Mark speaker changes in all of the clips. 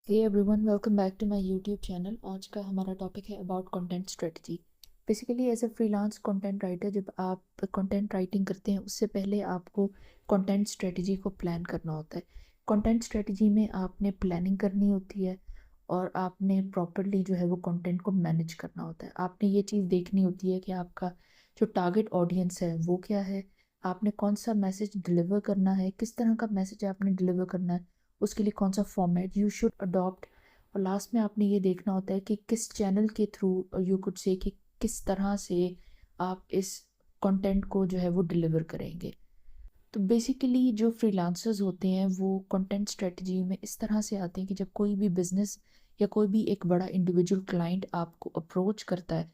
Speaker 1: Hey everyone, welcome back to my YouTube channel. आज का हमारा टॉपिक है about content strategy. Basically as a freelance content writer, जब आप कंटेंट राइटिंग करते हैं उससे पहले आपको कंटेंट स्ट्रेटजी को प्लान करना होता है। कंटेंट स्ट्रेटजी में आपने प्लानिंग करनी होती है और आपने प्रॉपरली जो है वो कंटेंट को मैनेज करना होता है। आपने ये चीज़ देखनी होती है कि आपका जो टारगेट ऑडियंस है वो क्या है, आपने कौन सा मैसेज डिलीवर करना है, किस तरह का मैसेज आपने डिलीवर करना है, उसके लिए कौन सा फॉर्मेट यू शुड अडॉप्ट। और लास्ट में आपने ये देखना होता है कि किस चैनल के थ्रू यू कुड से कि किस तरह से आप इस कंटेंट को जो है वो डिलीवर करेंगे। तो बेसिकली जो फ्रीलांसर्स होते हैं वो कंटेंट स्ट्रेटजी में इस तरह से आते हैं कि जब कोई भी बिजनेस या कोई भी एक बड़ा इंडिविजुअल क्लाइंट आपको अप्रोच करता है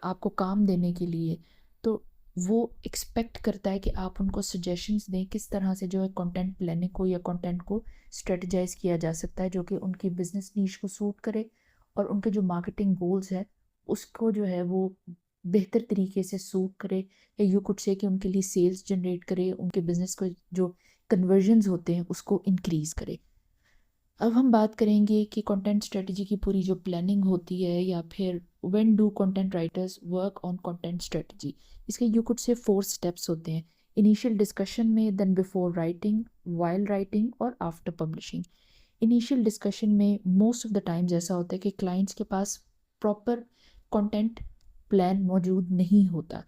Speaker 1: आपको काम देने के लिए, तो वो एक्सपेक्ट करता है कि आप उनको सजेशंस दें किस तरह से जो है कंटेंट प्लानिंग को या कंटेंट को स्ट्रेटजाइज किया जा सकता है जो कि उनकी बिजनेस नीश को सूट करे और उनके जो मार्केटिंग गोल्स है उसको जो है वो बेहतर तरीके से सूट करे, या यू कुड से कि उनके लिए सेल्स जनरेट करे, उनके बिजनेस को जो कन्वर्जन्स होते हैं उसको इंक्रीज करे। अब हम बात करेंगे कि कंटेंट स्ट्रेटजी की पूरी जो प्लानिंग होती है या फिर when do content writers work on content strategy. इसके यू कुड से 4 स्टेप्स होते हैं। इनिशियल डिस्कशन में, then before writing, while writing और आफ्टर पब्लिशिंग। इनिशियल डिस्कशन में मोस्ट ऑफ द टाइम्स ऐसा होता है कि क्लाइंट्स के पास प्रॉपर कंटेंट प्लान मौजूद नहीं होता,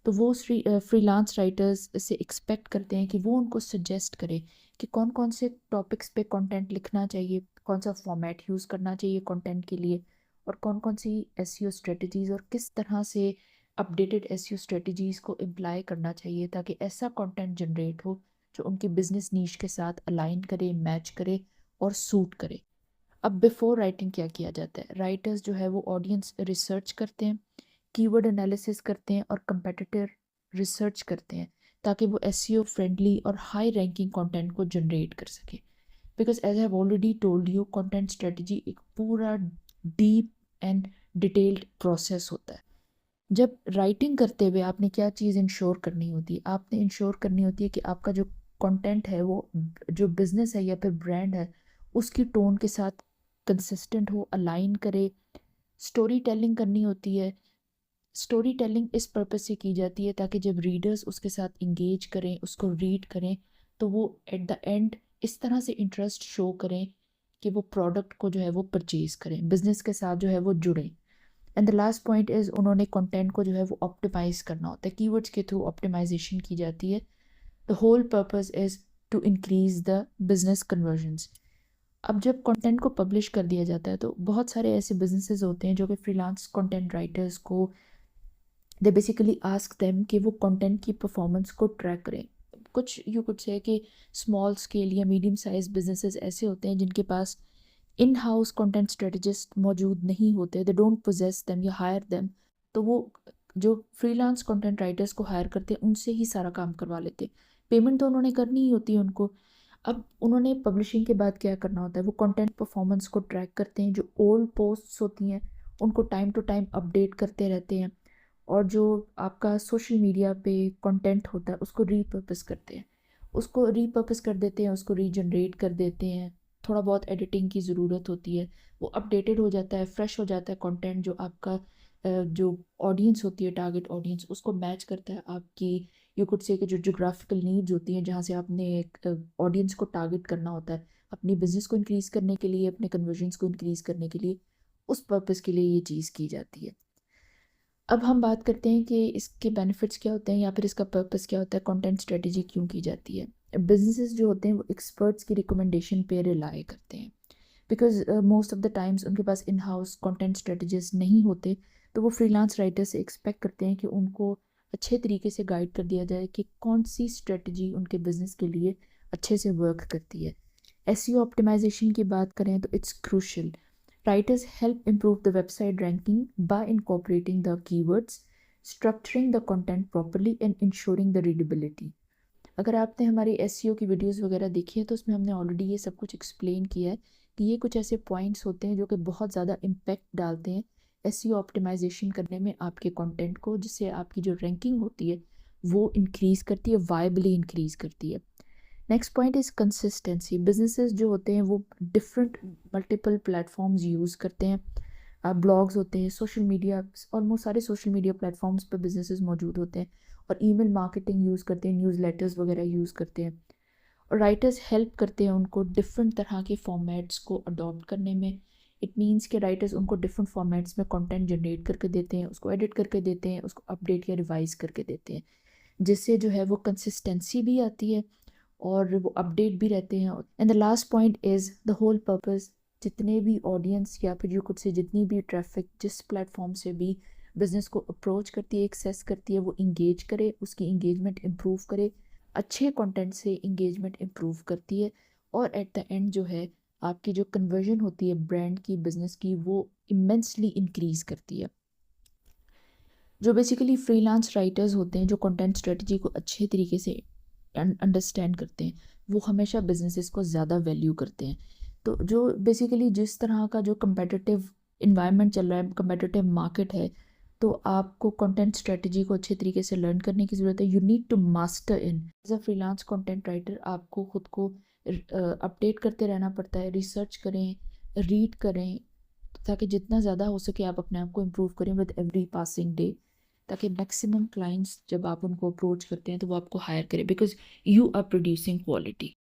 Speaker 1: तो वो फ्रीलांस राइटर्स से एक्सपेक्ट करते हैं कि वो उनको सजेस्ट करे कि कौन कौन से टॉपिक्स पे कंटेंट लिखना चाहिए, कौन सा फॉर्मेट यूज़ करना चाहिए कंटेंट के लिए, और कौन कौन सी एसईओ स्ट्रेटजीज और किस तरह से अपडेटेड एसईओ स्ट्रेटजीज को इम्प्लाई करना चाहिए ताकि ऐसा कंटेंट जनरेट हो जो उनकी बिजनेस नीश के साथ अलाइन करे, मैच करे और सूट करे। अब बिफोर राइटिंग क्या किया जाता है, राइटर्स जो है वो ऑडियंस रिसर्च करते हैं, कीवर्ड एनालिसिस करते हैं और कंपेटिटर रिसर्च करते हैं ताकि वो एसईओ फ्रेंडली और हाई रैंकिंग कंटेंट को जनरेट कर सके। Because as I have already told you, content strategy एक पूरा डीप एंड डिटेल्ड प्रोसेस होता है। जब राइटिंग करते हुए आपने क्या चीज़ इंश्योर करनी होती है, आपने इंश्योर करनी होती है कि आपका जो कंटेंट है वो जो बिजनेस है या फिर ब्रांड है उसकी टोन के साथ कंसिस्टेंट हो, अलाइन करे। स्टोरी टेलिंग करनी होती है। स्टोरी टेलिंग इस पर्पज से की जाती है ताकि जब रीडर्स उसके साथ इंगेज करें, उसको रीड करें, तो वो एट द एंड इस तरह से इंटरेस्ट शो करें कि वो प्रोडक्ट को जो है वो परचेज करें, बिजनेस के साथ जो है वो जुड़ें। And the last point is उन्होंने कंटेंट को जो है वो ऑप्टिमाइज करना होता है, कीवर्ड्स के थ्रू ऑप्टिमाइजेशन की जाती है। The whole purpose is to increase the business conversions. अब जब कंटेंट को पब्लिश कर दिया जाता है तो बहुत सारे ऐसे बिजनेसेस होते हैं जो कि फ्रीलांस कंटेंट राइटर्स को दे बेसिकली आस्क देम कि वो कंटेंट की परफॉर्मेंस को ट्रैक करें। कुछ यू कुड से कि स्मॉल स्केल या मीडियम साइज बिजनेसेस ऐसे होते हैं जिनके पास इन हाउस कंटेंट स्ट्रेटजिस्ट मौजूद नहीं होते, दे डोंट पोजेस देम या हायर देम। तो वो जो फ्रीलांस कंटेंट राइटर्स को हायर करते हैं उनसे ही सारा काम करवा लेते हैं। पेमेंट तो उन्होंने करनी ही होती है उनको। अब उन्होंने पब्लिशिंग के बाद क्या करना होता है, वो कंटेंट परफॉर्मेंस को ट्रैक करते हैं, जो ओल्ड पोस्ट्स होती हैं उनको टाइम टू टाइम अपडेट करते रहते हैं, और जो आपका सोशल मीडिया पे कंटेंट होता है उसको रीपर्पस करते हैं, उसको रीपर्पस कर देते हैं, उसको रीजनरेट कर देते हैं। थोड़ा बहुत एडिटिंग की ज़रूरत होती है, वो अपडेटेड हो जाता है, फ्रेश हो जाता है कंटेंट, जो आपका जो ऑडियंस होती है, टारगेट ऑडियंस, उसको मैच करता है आपकी यू कुड से कि जो जोग्राफिकल नीड्स होती हैं जहाँ से आपने एक ऑडियंस को टारगेट करना होता है अपनी बिजनेस को इंक्रीज़ करने के लिए, अपने कन्वर्जन्स को इंक्रीज़ करने के लिए। उस पर्पज़ के लिए ये चीज़ की जाती है। अब हम बात करते हैं कि इसके बेनिफिट्स क्या होते हैं या फिर इसका पर्पस क्या होता है, कंटेंट स्ट्रेटजी क्यों की जाती है। बिजनेसेस जो होते हैं वो एक्सपर्ट्स की रिकमेंडेशन पे रिलाई करते हैं, because most of the times उनके पास इन हाउस कंटेंट स्ट्रेटजिस्ट नहीं होते, तो वो फ्रीलांस राइटर से एक्सपेक्ट करते हैं कि उनको अच्छे तरीके से गाइड कर दिया जाए कि कौन सी स्ट्रेटजी उनके बिजनेस के लिए अच्छे से वर्क करती है। एसईओ ऑप्टिमाइजेशन की बात करें तो it's crucial. Writers help improve the website ranking by incorporating the keywords, structuring the content properly and ensuring the readability. अगर आपने हमारी एसईओ की वीडियोस वगैरह देखी है तो उसमें हमने ऑलरेडी ये सब कुछ एक्सप्लेन किया है कि ये कुछ ऐसे पॉइंट्स होते हैं जो कि बहुत ज़्यादा इम्पैक्ट डालते हैं एसईओ ऑप्टिमाइजेशन करने में आपके कंटेंट को, जिससे आपकी जो रैंकिंग होती है वो इंक्रीज़ करती है, वाइबली इंक्रीज़ करती है। Next point is consistency. Businesses जो होते हैं वो डिफरेंट मल्टीपल प्लेटफॉर्म्स यूज़ करते हैं। ब्लॉग्स होते हैं, सोशल मीडिया, ऑलमोस्ट सारे सोशल मीडिया प्लेटफॉर्म्स पर बिजनेसेस मौजूद होते हैं, और ईमेल मार्केटिंग यूज़ करते हैं, न्यूज़ लेटर्स वगैरह यूज़ करते हैं। और राइटर्स हेल्प करते हैं उनको डिफरेंट तरह के फॉर्मेट्स को अडॉप्ट करने में। इट मीन्स कि राइटर्स उनको डिफरेंट फॉर्मेट्स में कंटेंट जनरेट करके देते हैं, उसको एडिट करके देते हैं, उसको अपडेट या रिवाइज करके देते हैं, जिससे जो है वो कंसिस्टेंसी भी आती है और वो अपडेट भी रहते हैं। And the last point is the whole purpose. जितने भी ऑडियंस या फिर जो कुछ से जितनी भी ट्रैफिक जिस प्लेटफॉर्म से भी बिज़नेस को अप्रोच करती है, एक्सेस करती है, वो इंगेज करे, उसकी इंगेजमेंट इम्प्रूव करे। अच्छे कंटेंट से इंगेजमेंट इम्प्रूव करती है, और एट द एंड जो है आपकी जो कन्वर्जन होती है ब्रांड की, बिजनेस की, वो इमेंसली इंक्रीज करती है। जो बेसिकली फ्रीलांस राइटर्स होते हैं जो कंटेंट स्ट्रेटजी को अच्छे तरीके से अंडरस्टैंड करते हैं, वो हमेशा बिजनेसेस को ज़्यादा वैल्यू करते हैं। तो जो बेसिकली जिस तरह का जो कम्पेटिटिव इन्वायरमेंट चल रहा है, कम्पेटिटिव मार्केट है, तो आपको कंटेंट स्ट्रेटजी को अच्छे तरीके से लर्न करने की ज़रूरत है। You need to master in as a freelance content writer. आपको खुद को अपडेट करते रहना पड़ता है, रिसर्च करें, रीड करें, ताकि जितना ज़्यादा हो सके आप अपने आप को इम्प्रूव करें विद एवरी पासिंग डे, ताकि मैक्सिमम क्लाइंट्स जब आप उनको अप्रोच करते हैं तो वो आपको हायर करें, because you are producing quality.